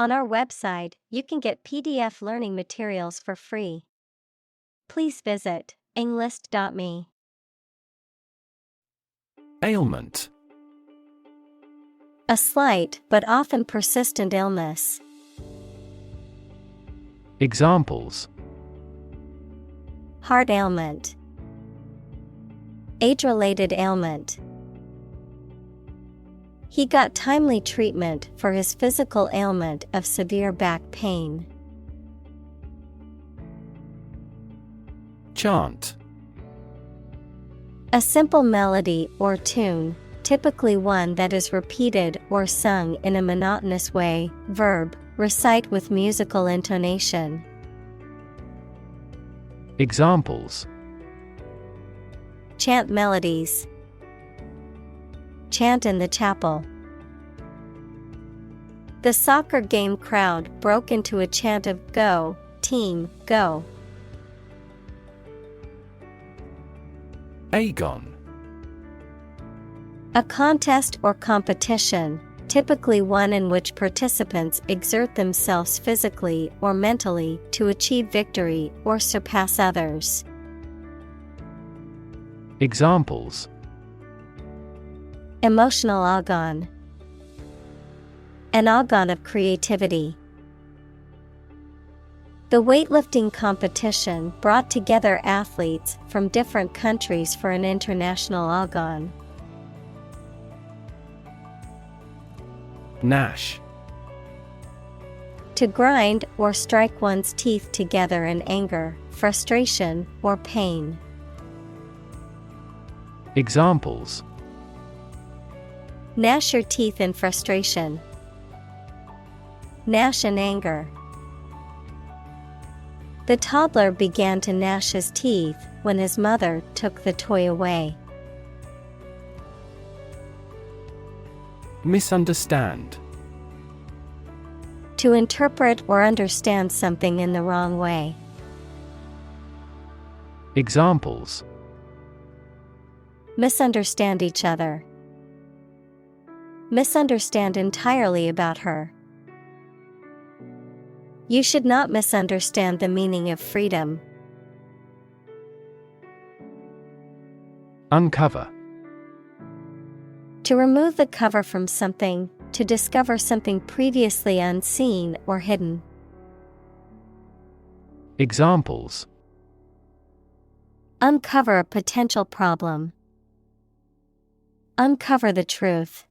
On our website, you can get PDF learning materials for free. Please visit englist.me. Ailment. A slight but often persistent illness. Examples: Heart ailment. Age-related ailment. He got timely treatment for his physical ailment of severe back pain. Chant. A simple melody or tune, typically one that is repeated or sung in a monotonous way. Verb, recite with musical intonation. Examples: Chant melodies. Chant in the chapel. The soccer game crowd broke into a chant of "Go, team, go." Agon. A contest or competition, typically one in which participants exert themselves physically or mentally to achieve victory or surpass others. Examples: Emotional agon. An agon of creativity. The weightlifting competition brought together athletes from different countries for an international agon. Gnash. To grind or strike one's teeth together in anger, frustration, or pain. Examples: Gnash your teeth in frustration. Gnash in anger. The toddler began to gnash his teeth when his mother took the toy away. Misunderstand. To interpret or understand something in the wrong way. Examples: Misunderstand each other. Misunderstand entirely about her. You should not misunderstand the meaning of freedom. Uncover. To remove the cover from something, to discover something previously unseen or hidden. Examples: Uncover a potential problem. Uncover the truth.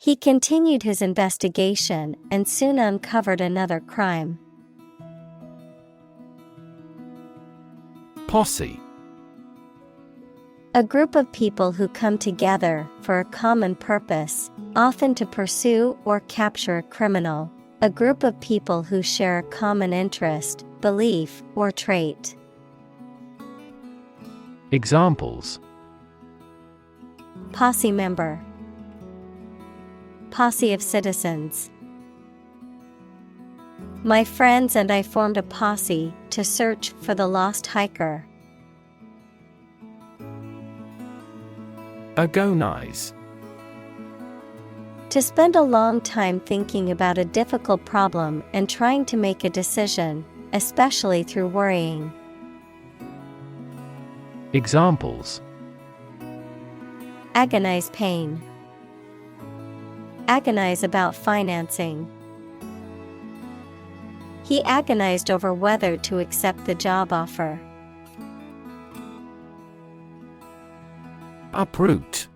He continued his investigation and soon uncovered another crime. Posse. A group of people who come together for a common purpose, often to pursue or capture a criminal. A group of people who share a common interest, belief, or trait. Examples: Posse member. Posse of citizens. My friends and I formed a posse to search for the lost hiker. Agonize. To spend a long time thinking about a difficult problem and trying to make a decision, especially through worrying. Examples: Agonize pain. Agonize about financing. He agonized over whether to accept the job offer. Uproot.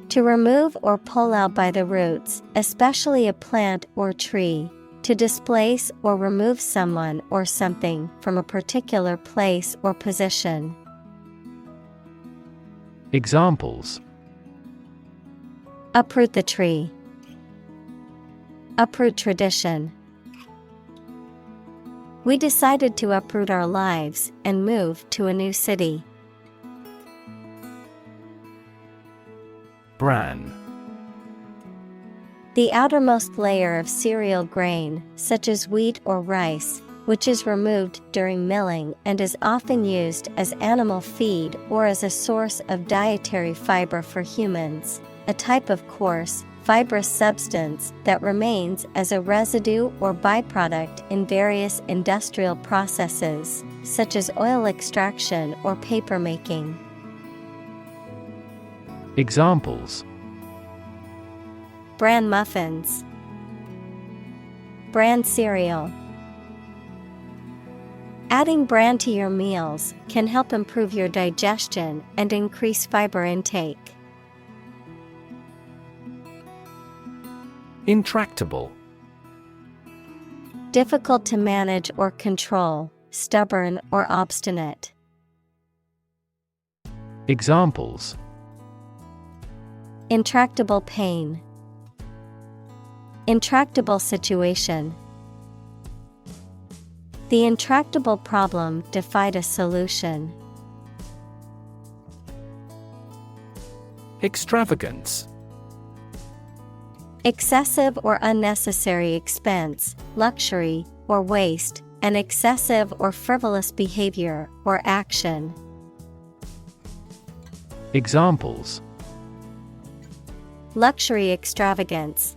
To remove or pull out by the roots, especially a plant or tree. To displace or remove someone or something from a particular place or position. Examples: Uproot the tree. Uproot tradition. We decided to uproot our lives and move to a new city. Bran. The outermost layer of cereal grain, such as wheat or rice, which is removed during milling and is often used as animal feed or as a source of dietary fiber for humans, a type of coarse, fibrous substance that remains as a residue or byproduct in various industrial processes, such as oil extraction or paper making. Examples: Bran muffins, bran cereal. Adding bran to your meals can help improve your digestion and increase fiber intake. Intractable. Difficult to manage or control, stubborn or obstinate. Examples: Intractable pain, intractable situation. The intractable problem defied a solution. Extravagance. Excessive or unnecessary expense, luxury, or waste, an excessive or frivolous behavior or action. Examples: Luxury extravagance,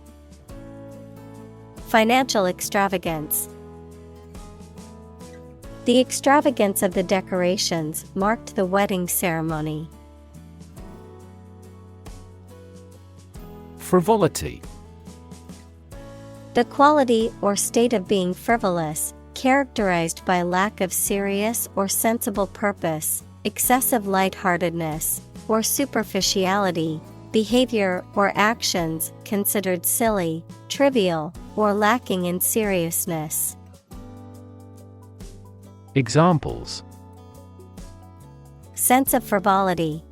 financial extravagance. The extravagance of the decorations marked the wedding ceremony. Frivolity. The quality or state of being frivolous, characterized by lack of serious or sensible purpose, excessive lightheartedness, or superficiality, behavior or actions considered silly, trivial, or lacking in seriousness. Examples: Sense of frivolity.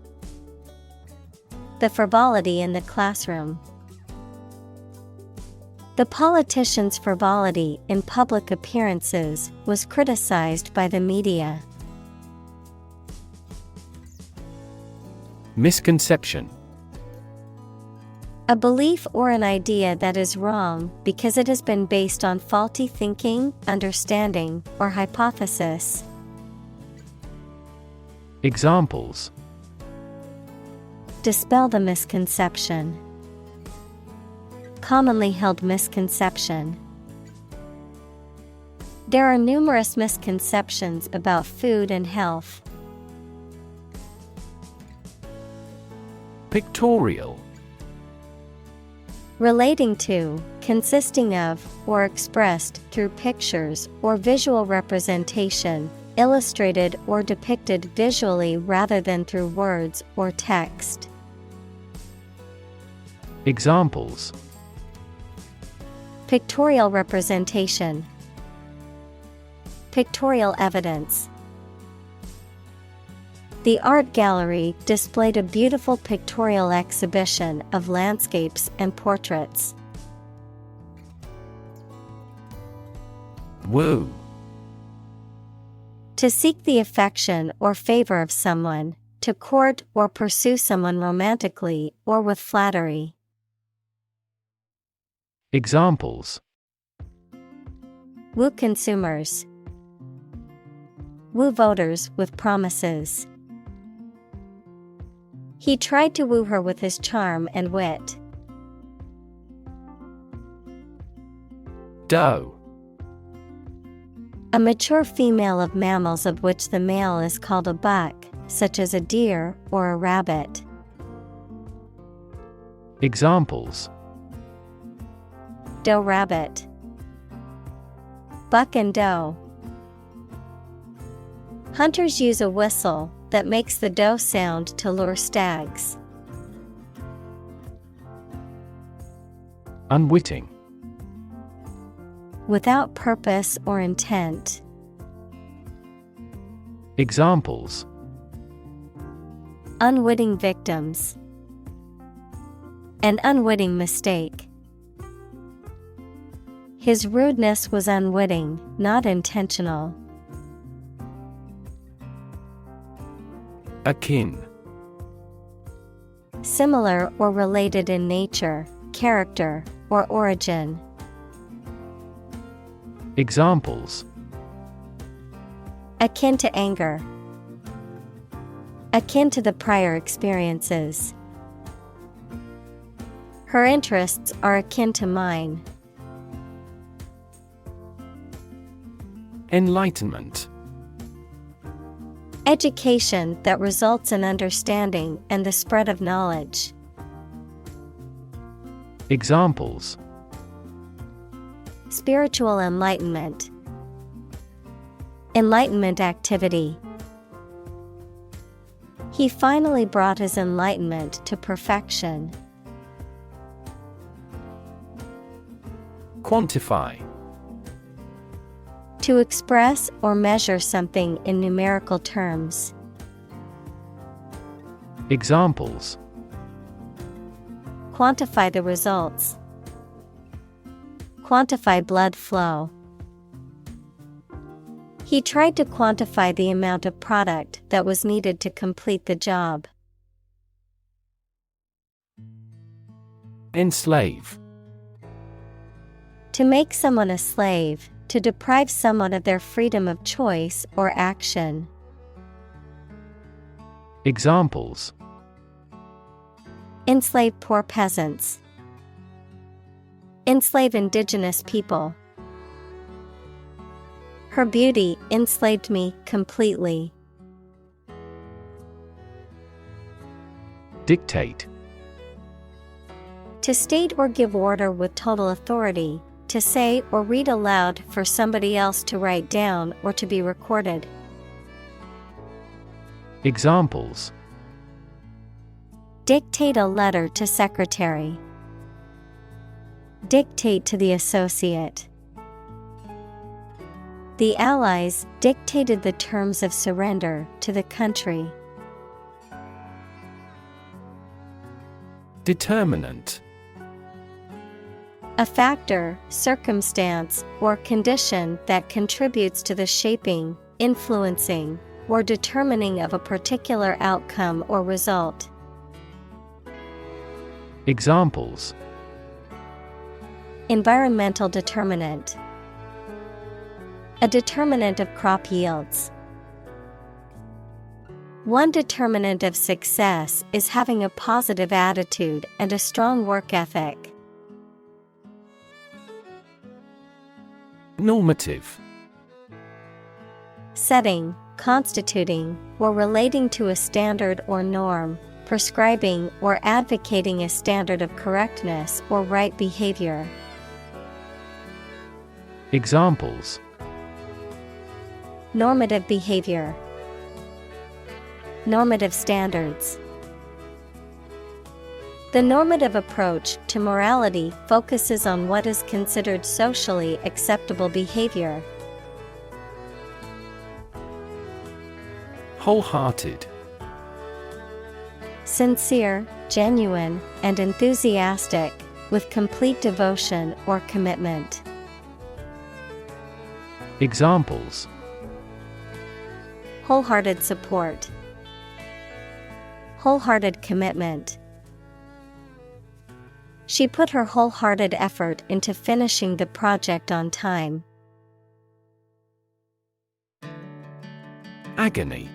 The frivolity in the classroom. The politician's frivolity in public appearances was criticized by the media. Misconception. A belief or an idea that is wrong because it has been based on faulty thinking, understanding, or hypothesis. Examples: Dispel the misconception. Commonly held misconception. There are numerous misconceptions about food and health. Pictorial. Relating to, consisting of, or expressed through pictures or visual representation, illustrated or depicted visually rather than through words or text. Examples: Pictorial representation. Pictorial evidence. The art gallery displayed a beautiful pictorial exhibition of landscapes and portraits. Woo. To seek the affection or favor of someone, to court or pursue someone romantically or with flattery. Examples: Woo consumers. Woo voters with promises. He tried to woo her with his charm and wit. Doe. A mature female of mammals of which the male is called a buck, such as a deer or a rabbit. Examples: Doe rabbit. Buck and doe. Hunters use a whistle that makes the doe sound to lure stags. Unwitting. Without purpose or intent. Examples: Unwitting victims. An unwitting mistake. His rudeness was unwitting, not intentional. Akin. Similar or related in nature, character, or origin. Examples: Akin to anger. Akin to the prior experiences. Her interests are akin to mine. Enlightenment. Education that results in understanding and the spread of knowledge. Examples: Spiritual enlightenment. Enlightenment activity. He finally brought his enlightenment to perfection. Quantify. To express or measure something in numerical terms. Examples: Quantify the results. Quantify blood flow. He tried to quantify the amount of product that was needed to complete the job. Enslave. To make someone a slave, to deprive someone of their freedom of choice or action. Examples: Enslave poor peasants. Enslave indigenous people. Her beauty enslaved me completely. Dictate. To state or give order with total authority, to say or read aloud for somebody else to write down or to be recorded. Examples: Dictate a letter to secretary. Dictate to the associate. The Allies dictated the terms of surrender to the country. Determinant. A factor, circumstance, or condition that contributes to the shaping, influencing, or determining of a particular outcome or result. Examples: Environmental determinant. A determinant of crop yields. One determinant of success is having a positive attitude and a strong work ethic. Normative. Setting, constituting, or relating to a standard or norm, prescribing or advocating a standard of correctness or right behavior. Examples: Normative behavior. Normative standards. The normative approach to morality focuses on what is considered socially acceptable behavior. Wholehearted. Sincere, genuine, and enthusiastic, with complete devotion or commitment. Examples: Wholehearted support. Wholehearted commitment. She put her wholehearted effort into finishing the project on time. Agony.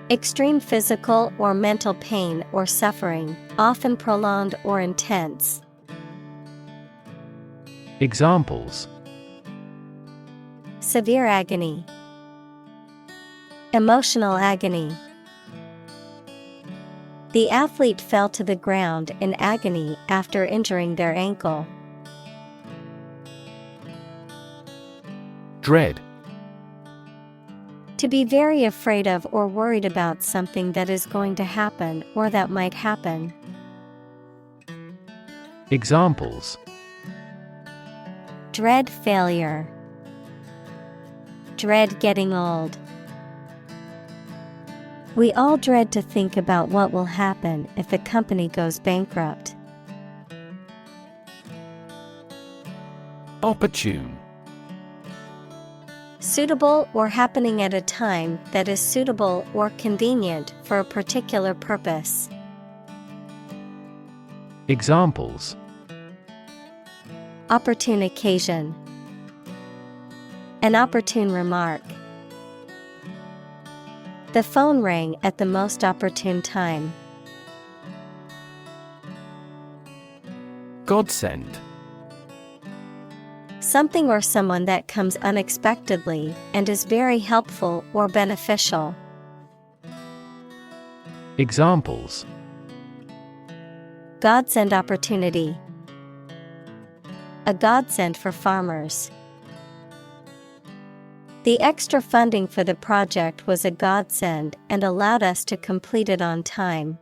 Extreme physical or mental pain or suffering, often prolonged or intense. Examples: Severe agony. Emotional agony. The athlete fell to the ground in agony after injuring their ankle. Dread. To be very afraid of or worried about something that is going to happen or that might happen. Examples: Dread failure. Dread getting old. We all dread to think about what will happen if the company goes bankrupt. Opportune. Suitable or happening at a time that is suitable or convenient for a particular purpose. Examples: Opportune occasion. An opportune remark. The phone rang at the most opportune time. Godsend. Something or someone that comes unexpectedly and is very helpful or beneficial. Examples: Godsend opportunity. A godsend for farmers. The extra funding for the project was a godsend and allowed us to complete it on time.